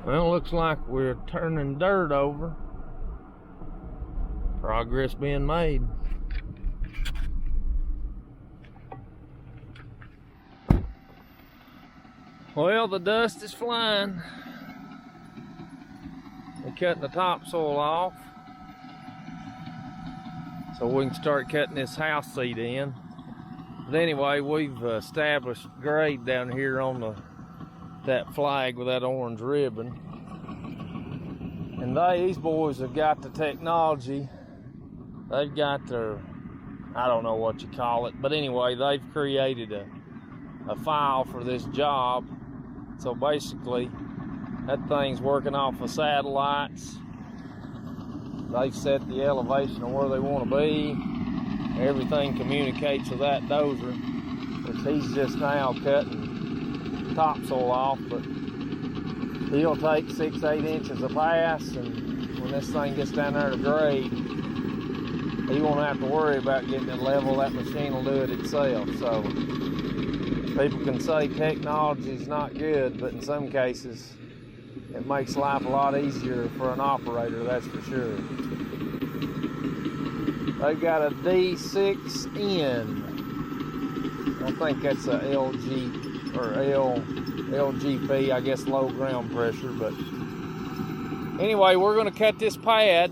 Well, looks like we're turning dirt over. Progress being made. Well, the dust is flying. We're cutting the topsoil off so we can start cutting this house seat in. But anyway, we've established grade down here on that flag with that orange ribbon. And these boys have got the technology. They've got their, I don't know what you call it, but anyway, they've created a file for this job. So basically, that thing's working off of satellites. They've set the elevation of where they want to be. Everything communicates with that dozer, which he's just now cutting topsoil off, but he'll take 6-8 inches of pass, and when this thing gets down there to grade, he won't have to worry about getting it level. That machine will do it itself. So people can say technology is not good, but in some cases it makes life a lot easier for an operator, that's for sure. They've got a D6N. I think that's a LG or LGP, I guess low ground pressure. But anyway, we're going to cut this pad.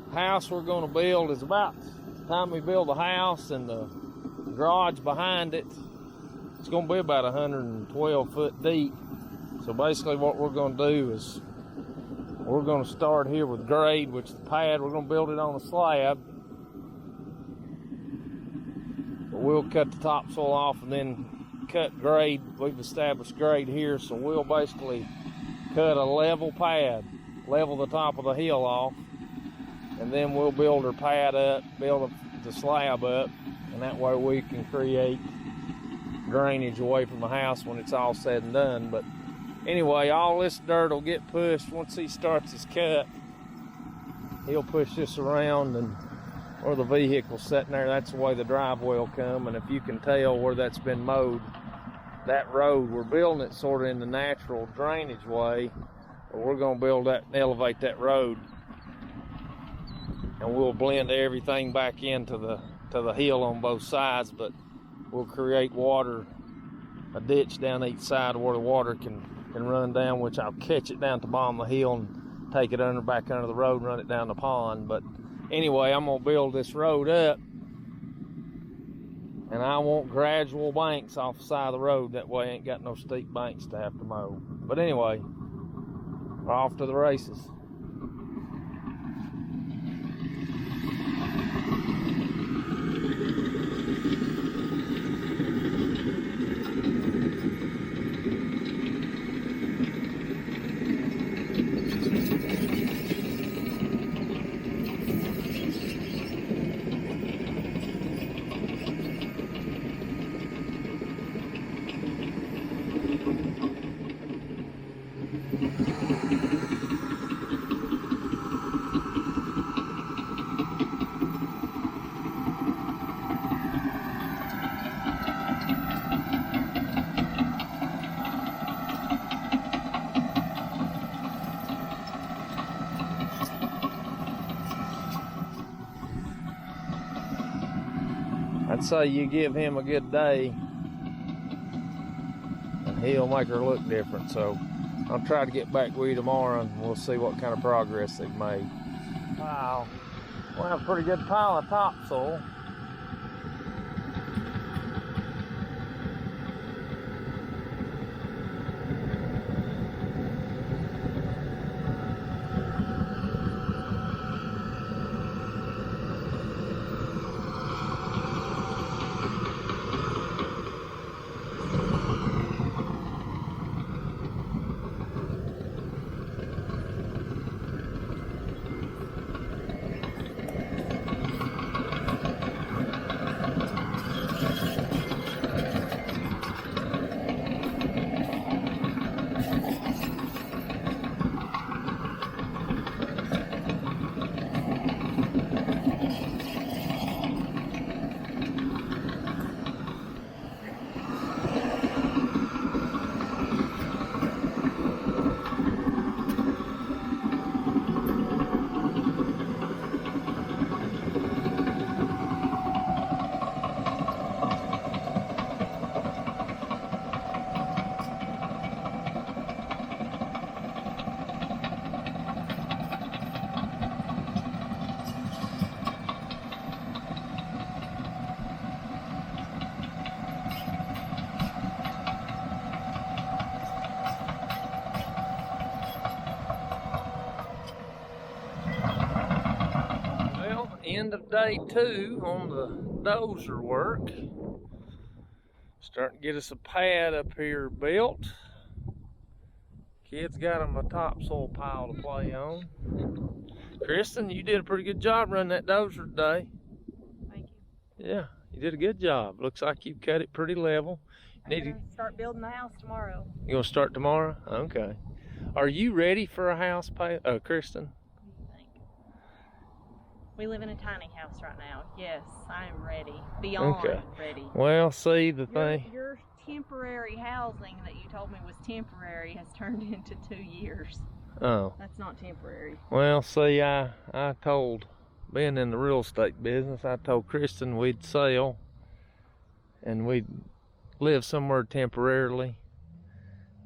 The house we're going to build is about the time we build the house and the garage behind it. It's going to be about 112 foot deep. So basically what we're going to do is we're going to start here with grade, which is the pad. We're going to build it on a slab. But we'll cut the topsoil off and then cut grade. We've established grade here, so we'll basically cut a level pad, level the top of the hill off, and then we'll build our pad up, build the slab up, and that way we can create drainage away from the house when it's all said and done. But anyway, all this dirt will get pushed once he starts his cut. He'll push this around, and where the vehicle's sitting there, that's the way the driveway will come. And if you can tell where that's been mowed, that road, we're building it sort of in the natural drainage way, but we're going to build that and elevate that road, and we'll blend everything back into the hill on both sides. But we'll create water, a ditch down each side where the water can run down, which I'll catch it down to the bottom of the hill and take it back under the road and run it down the pond. But anyway, I'm gonna build this road up, and I want gradual banks off the side of the road. That way I ain't got no steep banks to have to mow. But anyway, we're off to the races. I'd say you give him a good day and he'll make her look different. So I'll try to get back with you tomorrow and we'll see what kind of progress they've made. Wow, we'll have a pretty good pile of topsoil. day 2 on the dozer work. Starting to get us a pad up here built. Kids got them a topsoil pile to play on. Kristen, you did a pretty good job running that dozer today. Thank you. Yeah, you did a good job. Looks like you cut it pretty level. I'm gonna start building the house tomorrow. You gonna start tomorrow? Okay. Are you ready for a house, Kristen? What do you think? We live in a tiny house right now. Yes, I am ready. Beyond ready. Well, see, the thing. Your temporary housing that you told me was temporary has turned into 2 years. Oh. That's not temporary. Well, see, I told, being in the real estate business, I told Kristen we'd sell and we'd live somewhere temporarily.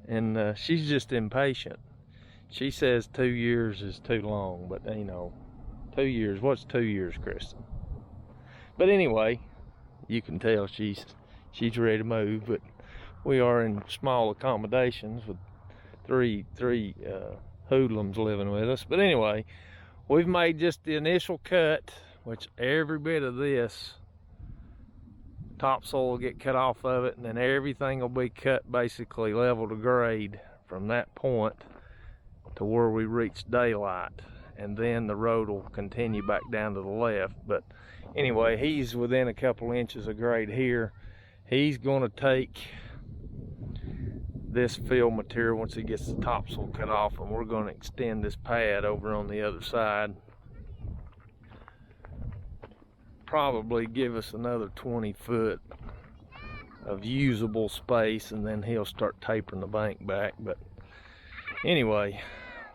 And she's just impatient. She says 2 years is too long, but you know, 2 years, what's 2 years, Kristen? But anyway, you can tell she's ready to move, but we are in small accommodations with three hoodlums living with us. But anyway, we've made just the initial cut, which every bit of this topsoil will get cut off of it, and then everything will be cut basically level to grade from that point to where we reach daylight, and then the road will continue back down to the left. But anyway, he's within a couple inches of grade here. He's going to take this fill material once he gets the topsoil cut off, and we're going to extend this pad over on the other side. Probably give us another 20 foot of usable space, and then he'll start tapering the bank back. But anyway,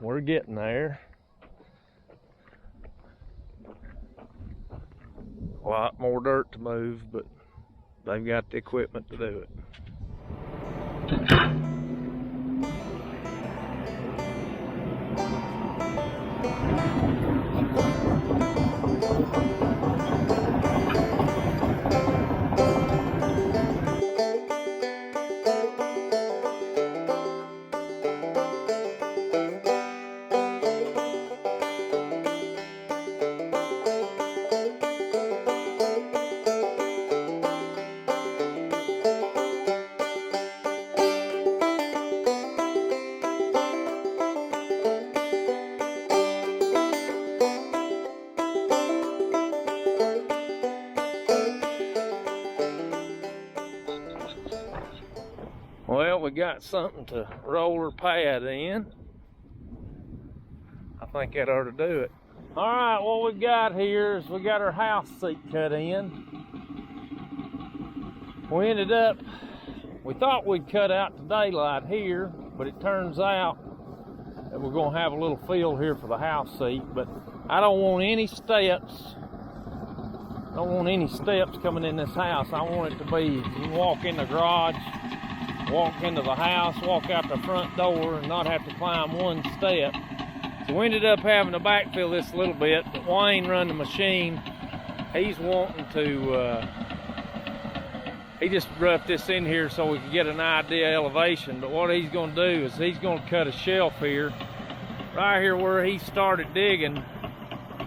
we're getting there. A lot more dirt to move, but they've got the equipment to do it. Well, we got something to roll her pad in. I think that ought to do it. All right, what we got here is we got our house seat cut in. We thought we'd cut out the daylight here, but it turns out that we're gonna have a little field here for the house seat, but I don't want any steps. I don't want any steps coming in this house. I want it to be, you can walk in the garage, walk into the house, walk out the front door, and not have to climb one step. So we ended up having to backfill this a little bit, but Wayne run the machine. He's wanting to, he just roughed this in here so we could get an idea elevation, but what he's gonna do is he's gonna cut a shelf here. Right here where he started digging,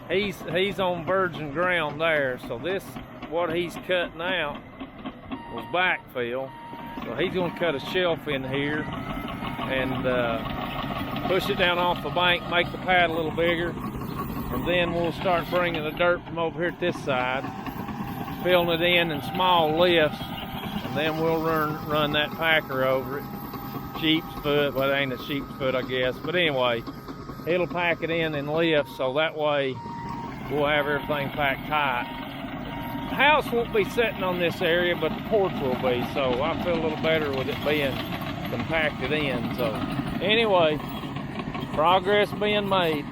he's on virgin ground there. So this, what he's cutting out was backfill. So he's gonna cut a shelf in here and push it down off the bank, make the pad a little bigger, and then we'll start bringing the dirt from over here at this side, filling it in small lifts, and then we'll run that packer over it. Sheep's foot, well, it ain't a sheep's foot, I guess, but anyway, it'll pack it in lifts, so that way we'll have everything packed tight. The house won't be sitting on this area, but the porch will be, so I feel a little better with it being compacted in. So anyway, progress being made.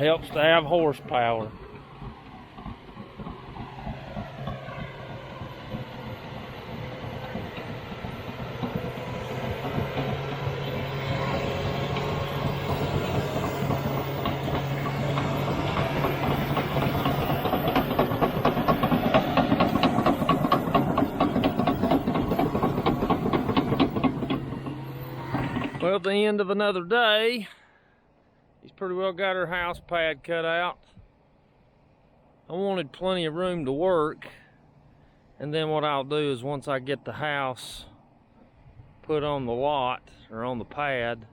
Helps to have horsepower. Well, at the end of another day, he's pretty well got her house pad cut out. I wanted plenty of room to work, and then what I'll do is once I get the house put on the lot or on the pad,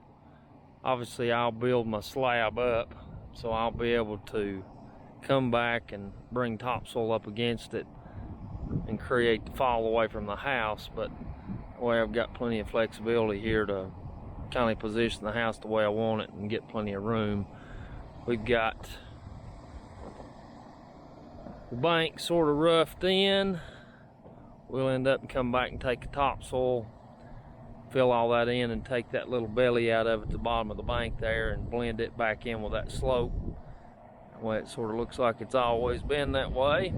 obviously I'll build my slab up, so I'll be able to come back and bring topsoil up against it and create the fall away from the house. But that way I've got plenty of flexibility here to kind of position the house the way I want it and get plenty of room. We've got the bank sort of roughed in. We'll end up and come back and take the topsoil, fill all that in, and take that little belly out of it at the bottom of the bank there and blend it back in with that slope. That way it sort of looks like it's always been that way.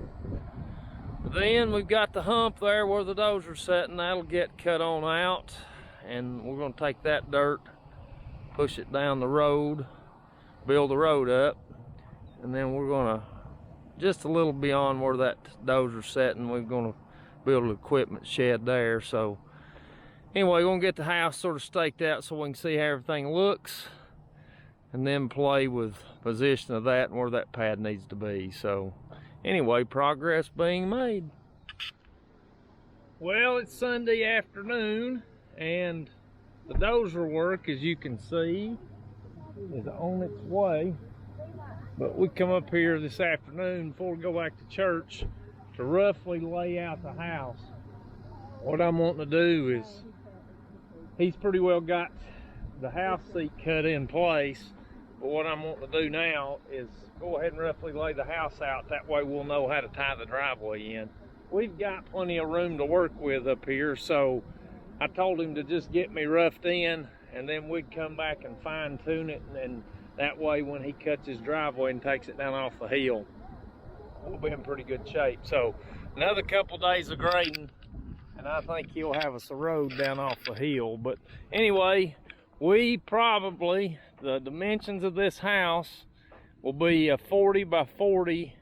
But then we've got the hump there where the dozer's sitting. That'll get cut on out, and we're going to take that dirt, push it down the road, build the road up, and then we're going to, just a little beyond where that dozer's sitting, we're going to build an equipment shed there. So anyway, we're going to get the house sort of staked out so we can see how everything looks, and then play with position of that and where that pad needs to be. So anyway, progress being made. Well, it's Sunday afternoon, and the dozer work, as you can see, is on its way. But we come up here this afternoon before we go back to church to roughly lay out the house. What I'm wanting to do is, he's pretty well got the house seat cut in place, but what I'm wanting to do now is go ahead and roughly lay the house out. That way we'll know how to tie the driveway in. We've got plenty of room to work with up here, so I told him to just get me roughed in, and then we'd come back and fine tune it, and that way when he cuts his driveway and takes it down off the hill, we'll be in pretty good shape. So another couple days of grading, and I think he'll have us a road down off the hill. But anyway, we probably, the dimensions of this house will be a 40 by 40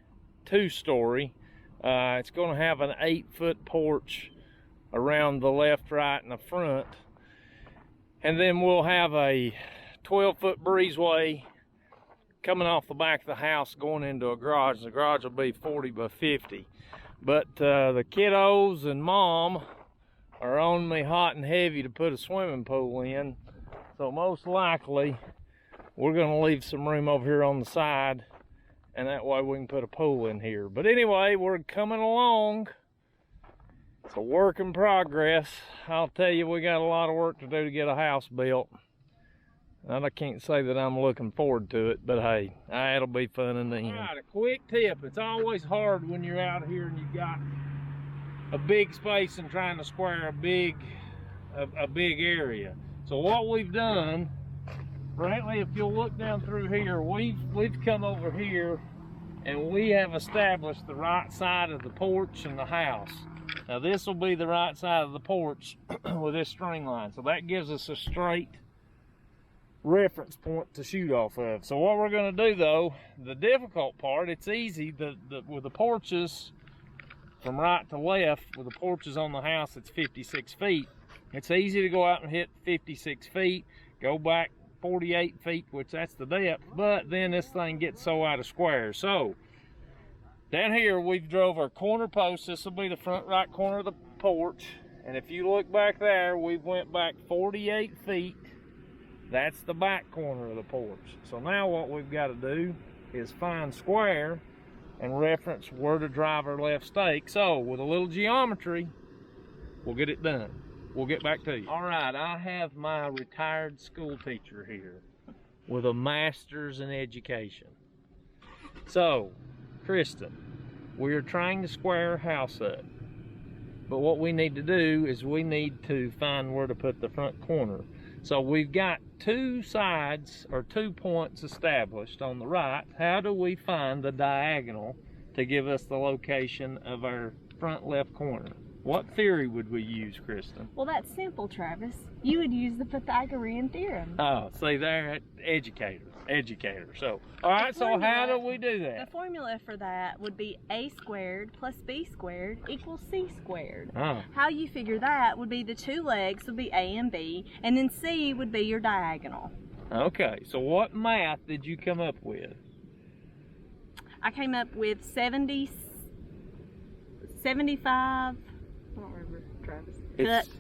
two-story. It's going to have an 8-foot porch around the left, right, and the front, and then we'll have a 12-foot breezeway coming off the back of the house going into a garage. The garage will be 40 by 50. But the kiddos and mom are on me hot and heavy to put a swimming pool in, so most likely we're going to leave some room over here on the side, and that way we can put a pool in here. But anyway, we're coming along. It's a work in progress. I'll tell you, we got a lot of work to do to get a house built. And I can't say that I'm looking forward to it, but hey, it'll be fun in the end. All right, a quick tip. It's always hard when you're out here and you've got a big space and trying to square a big area. So what we've done, frankly, if you'll look down through here, we've come over here and we have established the right side of the porch and the house. Now this will be the right side of the porch with this string line. So that gives us a straight reference point to shoot off of. So what we're going to do though, the difficult part, it's easy, with the porches from right to left, with the porches on the house, it's 56 feet. It's easy to go out and hit 56 feet, go back 48 feet, which that's the depth, but then this thing gets so out of square. So down here we've drove our corner post. This will be the front right corner of the porch, and if you look back there, we went back 48 feet. That's the back corner of the porch. So now what we've got to do is find square and reference where to drive our left stake. So with a little geometry, we'll get it done. We'll get back to you. All right, I have my retired school teacher here with a master's in education. So, Kristen, we are trying to square our house up. But what we need to do is we need to find where to put the front corner. So we've got two sides or 2 points established on the right. How do we find the diagonal to give us the location of our front left corner? What theory would we use, Kristen? Well, that's simple, Travis. You would use the Pythagorean theorem. Oh, see there, educator. So, all right, so how do we do that? The formula for that would be a squared plus b squared equals c squared. Oh. How you figure that would be the two legs would be a and b, and then c would be your diagonal. Okay, so what math did you come up with? I came up with 75, I don't remember, Travis. It's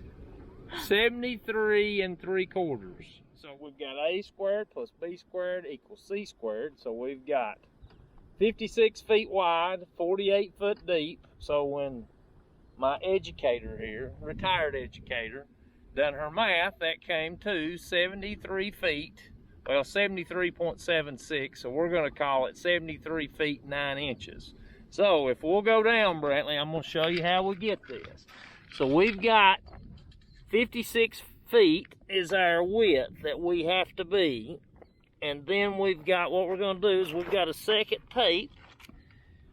73 3/4. So we've got a squared plus b squared equals c squared. So we've got 56 feet wide, 48 foot deep. So when my educator here, retired educator, done her math, that came to 73 feet, well, 73.76. So we're going to call it 73 feet 9 inches. So if we'll go down, Brantley, I'm going to show you how we get this. So we've got 56 feet is our width that we have to be, and then we've got, what we're going to do is we've got a second tape,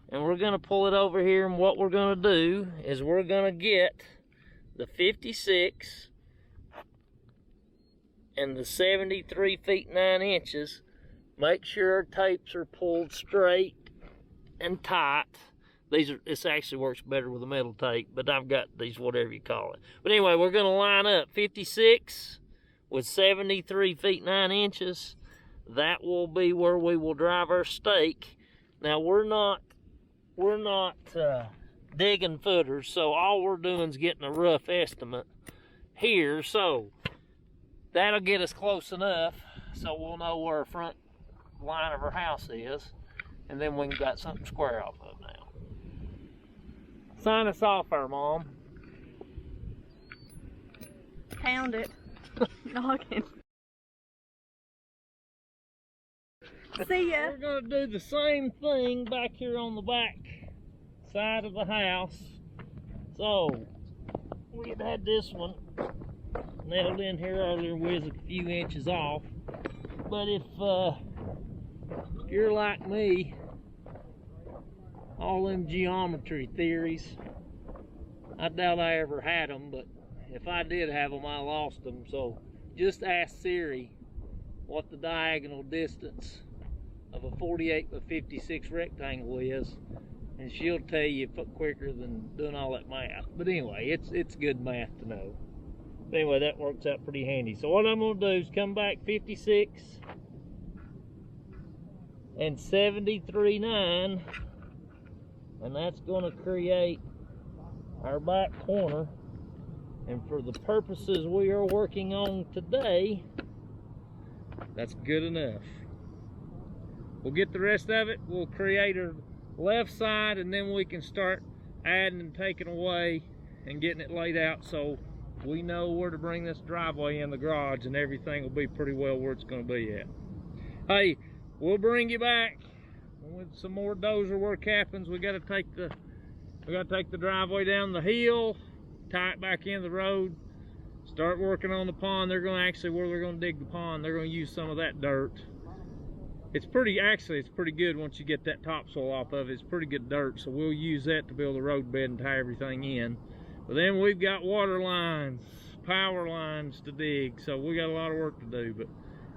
and we're going to pull it over here, and what we're going to do is we're going to get the 56 and the 73 feet 9 inches. Make sure our tapes are pulled straight and tight. This actually works better with a metal tape, but I've got these, whatever you call it. But anyway, we're going to line up 56 with 73 feet 9 inches. That will be where we will drive our stake. Now we're not digging footers, so all we're doing is getting a rough estimate here. So that'll get us close enough, so we'll know where our front line of our house is, and then we got something to square off of now. Sign us off there, Mom. Pound it. Knocking. See ya. We're going to do the same thing back here on the back side of the house. So, we had this one nailed in here earlier. We was a few inches off. But if you're like me, all them geometry theories, I doubt I ever had them, but if I did have them, I lost them. So just ask Siri what the diagonal distance of a 48 by 56 rectangle is, and she'll tell you quicker than doing all that math. But anyway, it's good math to know. But anyway, that works out pretty handy. So what I'm going to do is come back 56 and 73.9, and that's going to create our back corner. And for the purposes we are working on today, that's good enough. We'll get the rest of it. We'll create a left side, and then we can start adding and taking away and getting it laid out so we know where to bring this driveway in the garage, and everything will be pretty well where it's going to be at. Hey, we'll bring you back with some more dozer work happens. We got to take the driveway down the hill, tie it back in the road, start working on the pond. They're going to actually, where they're going to dig the pond, they're going to use some of that dirt. It's pretty good once you get that topsoil off of it. It's pretty good dirt, so we'll use that to build a road bed and tie everything in. But then we've got water lines, power lines to dig, so we got a lot of work to do. But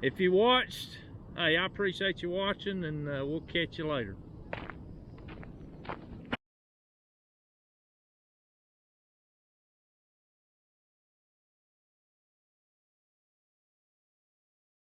if you watched, hey, I appreciate you watching, and we'll catch you later.